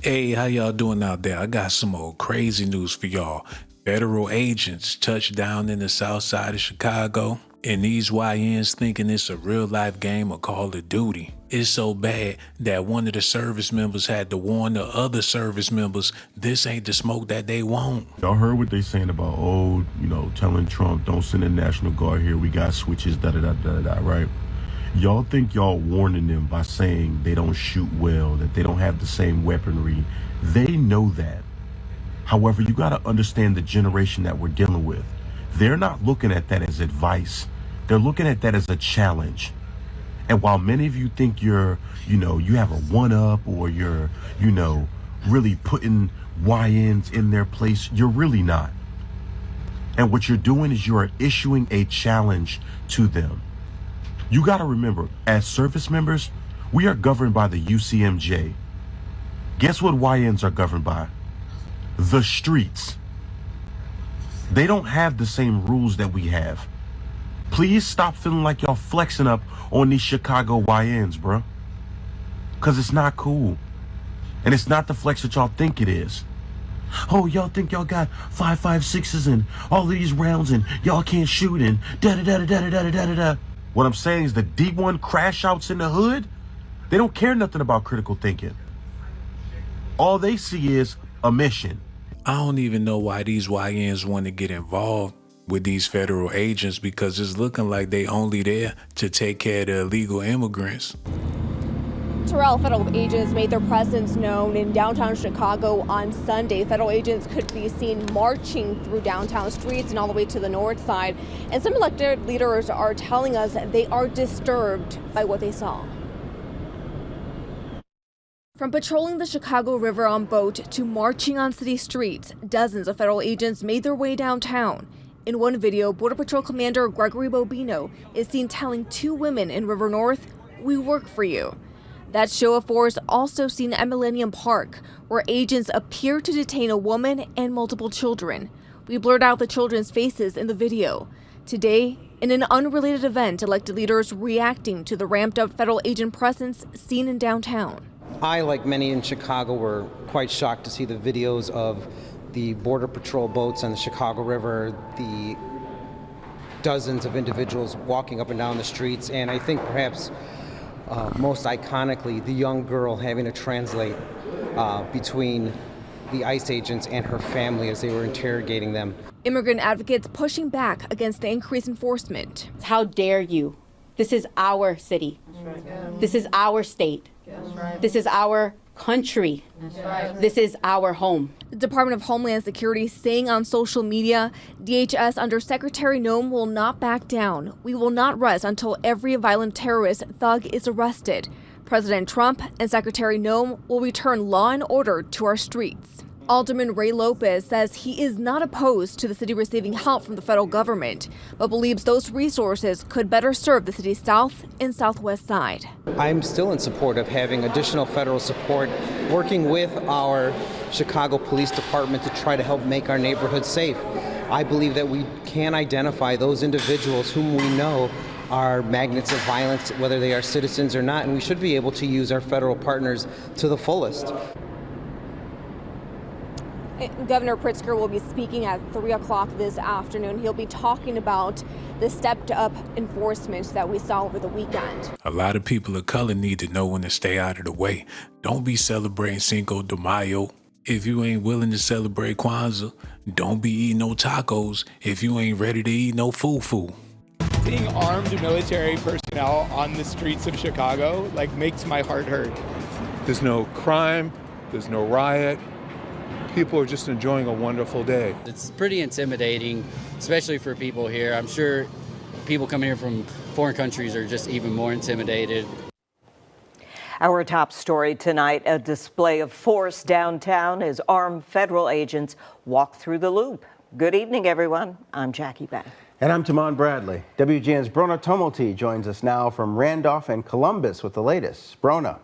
Hey, how y'all doing out there? I got some old crazy news for y'all. Federal agents touched down in the south side of Chicago, and these YNs thinking it's a real life game of Call of Duty. It's so bad that one of the service members had to warn the other service members this ain't the smoke that they want. Y'all heard what they saying about, telling Trump, don't send the National Guard here, we got switches, da-da-da-da-da, right? Y'all think y'all warning them by saying they don't shoot well, that they don't have the same weaponry. They know that. However, you got to understand the generation that we're dealing with. They're not looking at that as advice. They're looking at that as a challenge. And while many of you think you have a one-up or you're, really putting YNs in their place, you're really not. And what you're doing is you're issuing a challenge to them. You got to remember, as service members, we are governed by the UCMJ. Guess what YNs are governed by? The streets. They don't have the same rules that we have. Please stop feeling like y'all flexing up on these Chicago YNs, bro. Because it's not cool. And it's not the flex that y'all think it is. Oh, y'all think y'all got 5.56s and all of these rounds and y'all can't shoot and da-da-da-da-da-da-da-da-da. What I'm saying is the D1 crash outs in the hood, they don't care nothing about critical thinking. All they see is a mission. I don't even know why these YNs want to get involved with these federal agents because it's looking like they only there to take care of the illegal immigrants. Terrell, federal agents made their presence known in downtown Chicago on Sunday. Federal agents could be seen marching through downtown streets and all the way to the north side. And some elected leaders are telling us they are disturbed by what they saw. From patrolling the Chicago River on boat to marching on city streets, dozens of federal agents made their way downtown. In one video, Border Patrol Commander Gregory Bobino is seen telling two women in River North, "We work for you." That show of force also seen at Millennium Park, where agents appear to detain a woman and multiple children. We blurred out the children's faces in the video. Today, in an unrelated event, elected leaders reacting to the ramped up federal agent presence seen in downtown. I, like many in Chicago, were quite shocked to see the videos of the Border Patrol boats on the Chicago River, the dozens of individuals walking up and down the streets, and I think perhaps most iconically, the young girl having to translate between the ICE agents and her family as they were interrogating them. Immigrant advocates pushing back against the increased enforcement. How dare you? This is our city. This is our state. This is our country. This is our home. The Department of Homeland Security saying on social media, DHS under Secretary Noem will not back down. We will not rest until every violent terrorist thug is arrested. President Trump and Secretary Noem will return law and order to our streets. Alderman Ray Lopez says he is not opposed to the city receiving help from the federal government, but believes those resources could better serve the city's south and southwest side. I'm still in support of having additional federal support, working with our Chicago Police Department to try to help make our neighborhoods safe. I believe that we can identify those individuals whom we know are magnets of violence, whether they are citizens or not, and we should be able to use our federal partners to the fullest. Governor Pritzker will be speaking at 3 o'clock this afternoon. He'll be talking about the stepped up enforcement that we saw over the weekend. A lot of people of color need to know when to stay out of the way. Don't be celebrating Cinco de Mayo if you ain't willing to celebrate Kwanzaa. Don't be eating no tacos if you ain't ready to eat no fufu. Seeing armed military personnel on the streets of Chicago makes my heart hurt. There's no crime, there's no riot. People are just enjoying a wonderful day. It's pretty intimidating, especially for people here. I'm sure people coming here from foreign countries are just even more intimidated. Our top story tonight, a display of force downtown as armed federal agents walk through the loop. Good evening, everyone. I'm Jackie Beck. And I'm Tamon Bradley. WGN's Brona Tumulty joins us now from Randolph and Columbus with the latest. Brona.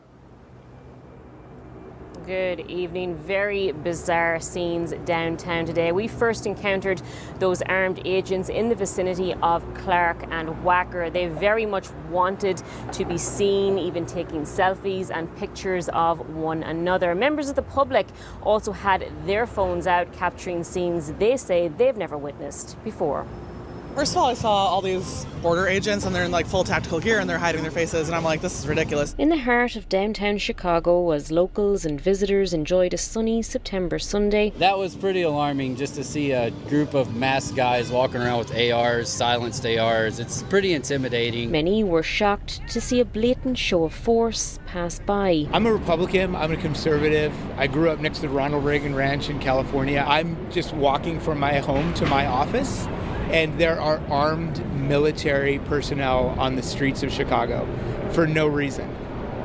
Good evening. Very bizarre scenes downtown today. We first encountered those armed agents in the vicinity of Clark and Wacker. They very much wanted to be seen, even taking selfies and pictures of one another. Members of the public also had their phones out capturing scenes they say they've never witnessed before. First of all, I saw all these border agents and they're in like full tactical gear and they're hiding their faces and I'm like, this is ridiculous. In the heart of downtown Chicago, as locals and visitors enjoyed a sunny September Sunday. That was pretty alarming just to see a group of masked guys walking around with ARs, silenced ARs. It's pretty intimidating. Many were shocked to see a blatant show of force pass by. I'm a Republican, I'm a conservative. I grew up next to Ronald Reagan Ranch in California. I'm just walking from my home to my office, and there are armed military personnel on the streets of Chicago for no reason.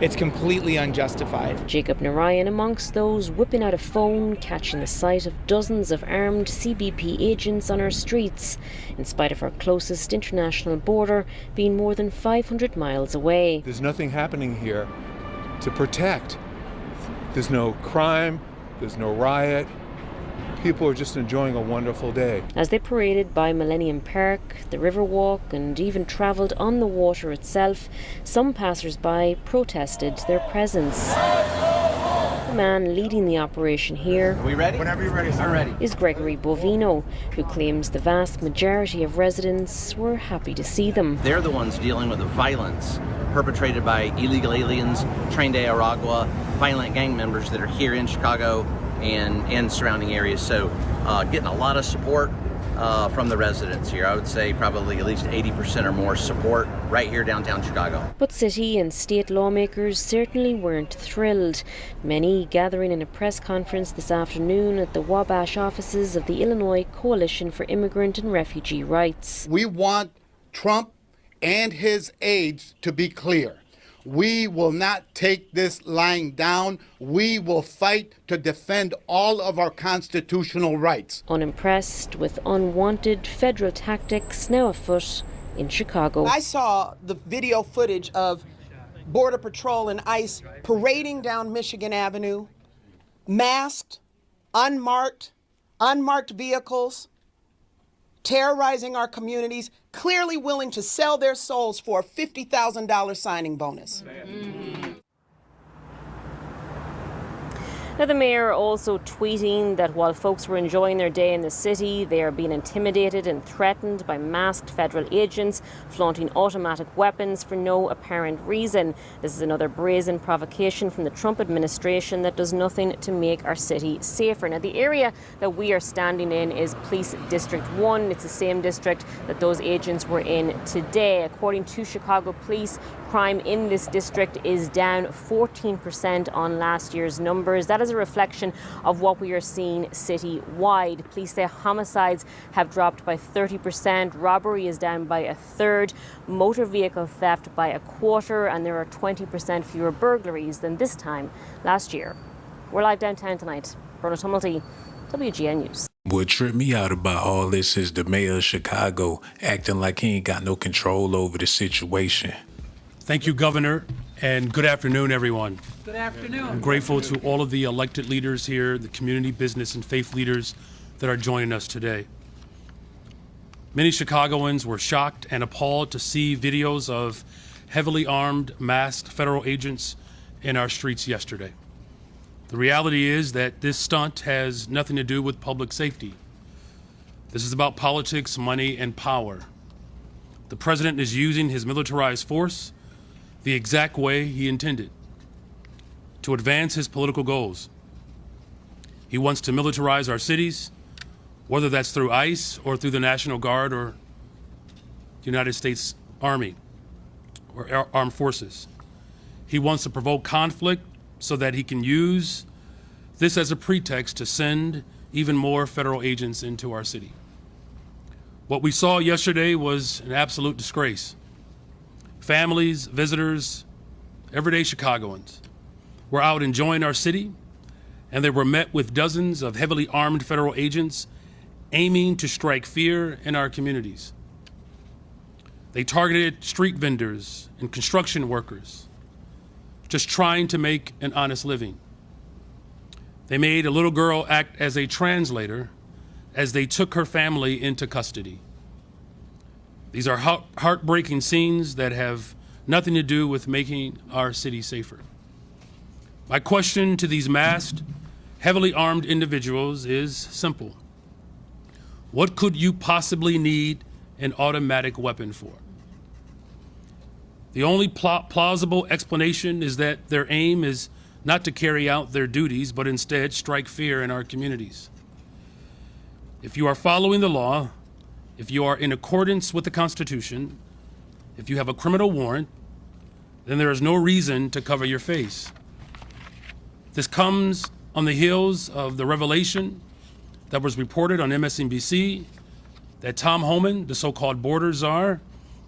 It's completely unjustified. Jacob Narayan amongst those whipping out a phone, catching the sight of dozens of armed CBP agents on our streets, in spite of our closest international border being more than 500 miles away. There's nothing happening here to protect. There's no crime, there's no riot. People are just enjoying a wonderful day. As they paraded by Millennium Park, the Riverwalk, and even travelled on the water itself, some passers-by protested their presence. The man leading the operation here Are we ready? Whenever you're ready, I'm ready. is Gregory Bovino, who claims the vast majority of residents were happy to see them. They're the ones dealing with the violence perpetrated by illegal aliens, trained Aragua, violent gang members that are here in Chicago and surrounding areas. So getting a lot of support from the residents here. I would say probably at least 80% or more support right here downtown Chicago. But city and state lawmakers certainly weren't thrilled. Many gathering in a press conference this afternoon at the Wabash offices of the Illinois Coalition for Immigrant and Refugee Rights. We want Trump and his aides to be clear. We will not take this lying down. We will fight to defend all of our constitutional rights. Unimpressed with unwanted federal tactics now afoot in Chicago. I saw the video footage of Border Patrol and ICE parading down Michigan Avenue, masked, unmarked vehicles, terrorizing our communities, clearly willing to sell their souls for a $50,000 signing bonus. Now, the mayor also tweeting that while folks were enjoying their day in the city, they are being intimidated and threatened by masked federal agents flaunting automatic weapons for no apparent reason. This is another brazen provocation from the Trump administration that does nothing to make our city safer. Now, the area that we are standing in is Police District 1. It's the same district that those agents were in today. According to Chicago Police, crime in this district is down 14% on last year's numbers. That is a reflection of what we are seeing citywide. Police say homicides have dropped by 30%, robbery is down by a third, motor vehicle theft by a quarter, and there are 20% fewer burglaries than this time last year. We're live downtown tonight. Bronagh Tumulty, WGN News. What tripped me out about all this is the mayor of Chicago acting like he ain't got no control over the situation. Thank you, Governor, and good afternoon, everyone. Good afternoon. I'm grateful to all of the elected leaders here, the community, business, and faith leaders that are joining us today. Many Chicagoans were shocked and appalled to see videos of heavily armed, masked federal agents in our streets yesterday. The reality is that this stunt has nothing to do with public safety. This is about politics, money, and power. The president is using his militarized force the exact way he intended, to advance his political goals. He wants to militarize our cities, whether that's through ICE or through the National Guard or the United States Army or Armed Forces. He wants to provoke conflict so that he can use this as a pretext to send even more federal agents into our city. What we saw yesterday was an absolute disgrace. Families, visitors, everyday Chicagoans were out enjoying our city, and they were met with dozens of heavily armed federal agents aiming to strike fear in our communities. They targeted street vendors and construction workers, just trying to make an honest living. They made a little girl act as a translator as they took her family into custody. These are heartbreaking scenes that have nothing to do with making our city safer. My question to these masked, heavily armed individuals is simple. What could you possibly need an automatic weapon for? The only plausible explanation is that their aim is not to carry out their duties, but instead strike fear in our communities. If you are following the law, if you are in accordance with the Constitution, if you have a criminal warrant, then there is no reason to cover your face. This comes on the heels of the revelation that was reported on MSNBC that Tom Homan, the so-called border czar,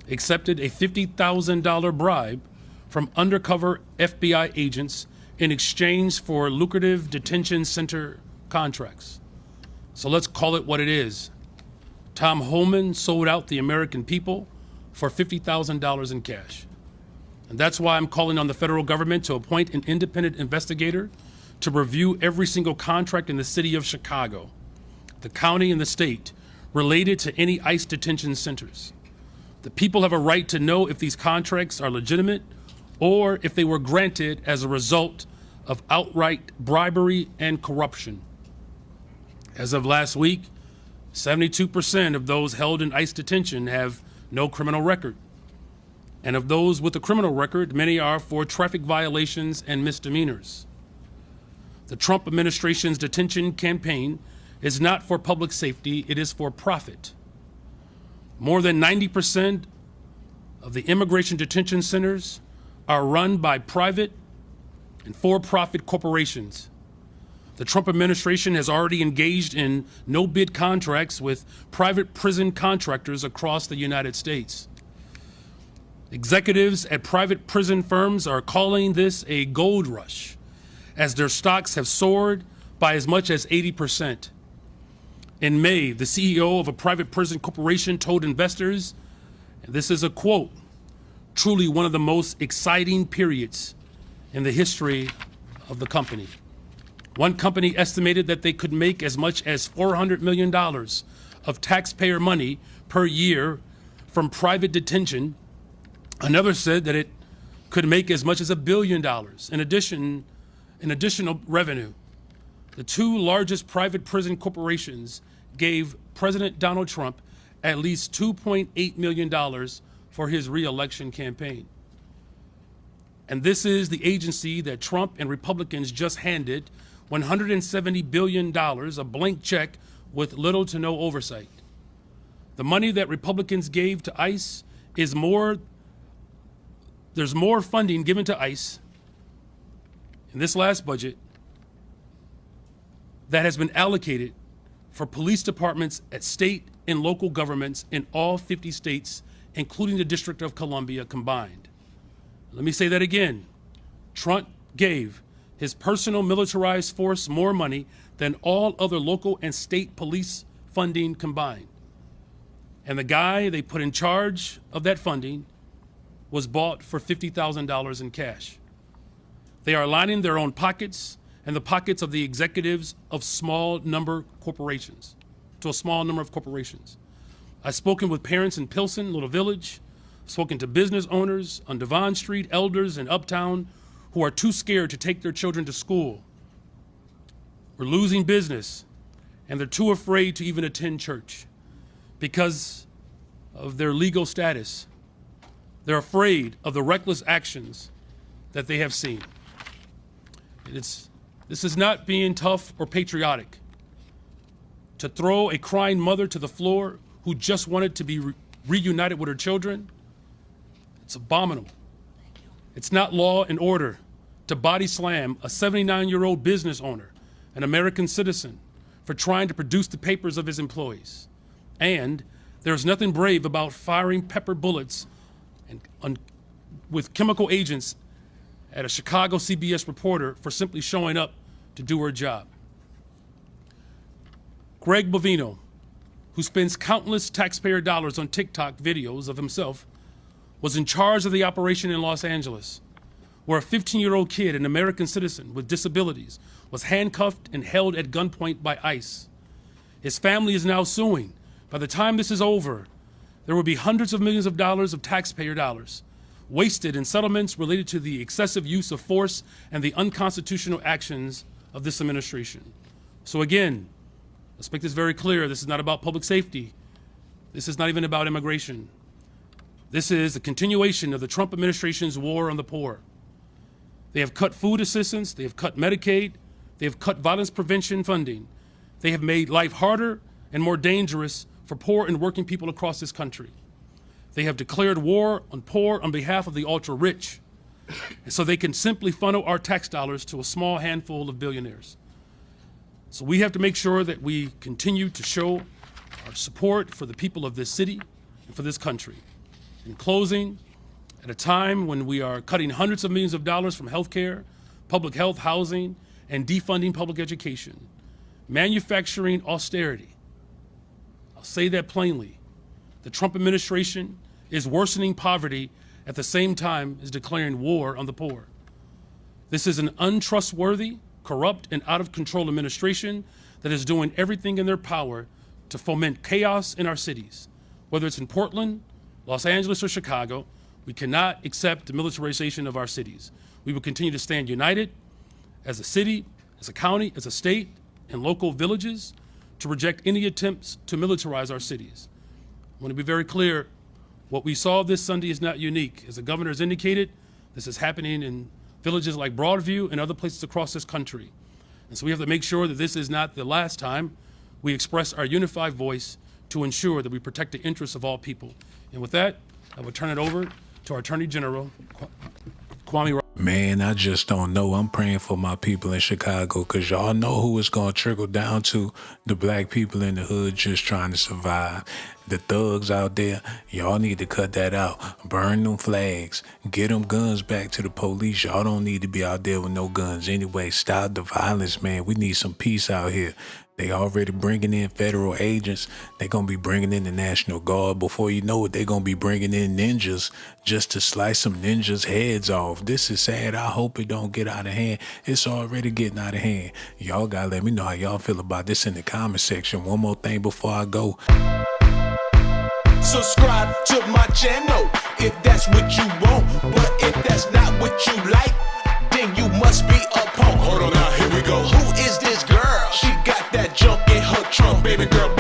accepted a $50,000 bribe from undercover FBI agents in exchange for lucrative detention center contracts. So let's call it what it is. Tom Homan sold out the American people for $50,000 in cash. And that's why I'm calling on the federal government to appoint an independent investigator to review every single contract in the city of Chicago, the county and the state, related to any ICE detention centers. The people have a right to know if these contracts are legitimate or if they were granted as a result of outright bribery and corruption. As of last week, 72% of those held in ICE detention have no criminal record. And of those with a criminal record, many are for traffic violations and misdemeanors. The Trump administration's detention campaign is not for public safety, it is for profit. More than 90% of the immigration detention centers are run by private and for-profit corporations. The Trump administration has already engaged in no-bid contracts with private prison contractors across the United States. Executives at private prison firms are calling this a gold rush, as their stocks have soared by as much as 80%. In May, the CEO of a private prison corporation told investors, and this is a quote, "Truly one of the most exciting periods in the history of the company." One company estimated that they could make as much as $400 million of taxpayer money per year from private detention. Another said that it could make as much as $1 billion in additional revenue. The two largest private prison corporations gave President Donald Trump at least $2.8 million for his re-election campaign. And this is the agency that Trump and Republicans just handed $170 billion, a blank check with little to no oversight. The money that Republicans gave to ICE is there's more funding given to ICE in this last budget that has been allocated for police departments at state and local governments in all 50 states, including the District of Columbia combined. Let me say that again. Trump gave his personal militarized force more money than all other local and state police funding combined. And the guy they put in charge of that funding was bought for $50,000 in cash. They are lining their own pockets and the pockets of the executives of a small number of corporations. I've spoken with parents in Pilsen, Little Village, spoken to business owners on Devon Street, elders in Uptown who are too scared to take their children to school. We're losing business, and they're too afraid to even attend church because of their legal status. They're afraid of the reckless actions that they have seen. This is not being tough or patriotic. To throw a crying mother to the floor who just wanted to be reunited with her children, it's abominable. It's not law and order to body slam a 79-year-old business owner, an American citizen, for trying to produce the papers of his employees. And there's nothing brave about firing pepper bullets with chemical agents at a Chicago CBS reporter for simply showing up to do her job. Greg Bovino, who spends countless taxpayer dollars on TikTok videos of himself, was in charge of the operation in Los Angeles. where a 15-year-old kid, an American citizen with disabilities, was handcuffed and held at gunpoint by ICE. His family is now suing. By the time this is over, there will be hundreds of millions of dollars of taxpayer dollars wasted in settlements related to the excessive use of force and the unconstitutional actions of this administration. So again, let's make this very clear. This is not about public safety. This is not even about immigration. This is the continuation of the Trump administration's war on the poor. They have cut food assistance, they have cut Medicaid, they have cut violence prevention funding. They have made life harder and more dangerous for poor and working people across this country. They have declared war on poor on behalf of the ultra-rich, and so they can simply funnel our tax dollars to a small handful of billionaires. So we have to make sure that we continue to show our support for the people of this city and for this country. In closing, at a time when we are cutting hundreds of millions of dollars from healthcare, public health, housing, and defunding public education, manufacturing austerity, I'll say that plainly, the Trump administration is worsening poverty at the same time as declaring war on the poor. This is an untrustworthy, corrupt, and out-of-control administration that is doing everything in their power to foment chaos in our cities. Whether it's in Portland, Los Angeles, or Chicago, we cannot accept the militarization of our cities. We will continue to stand united as a city, as a county, as a state, and local villages to reject any attempts to militarize our cities. I want to be very clear, what we saw this Sunday is not unique. As the governor has indicated, this is happening in villages like Broadview and other places across this country. And so we have to make sure that this is not the last time we express our unified voice to ensure that we protect the interests of all people. And with that, I will turn it over to our Attorney General, Kwame. Man, I just don't know. I'm praying for my people in Chicago because y'all know who it's going to trickle down to. The black people in the hood just trying to survive. The thugs out there, y'all need to cut that out. Burn them flags. Get them guns back to the police. Y'all don't need to be out there with no guns anyway. Stop the violence, man. We need some peace out here. They already bringing in federal agents. They're going to be bringing in the National Guard. Before you know it, they're going to be bringing in ninjas just to slice some ninjas' heads off. This is sad. I hope it don't get out of hand. It's already getting out of hand. Y'all got to let me know how y'all feel about this in the comment section. One more thing before I go. Subscribe to my channel if that's what you want. But if that's not what you like, then you must be a punk. Hold on now, here we go. Who is this girl? She got that junk in her trunk, baby girl.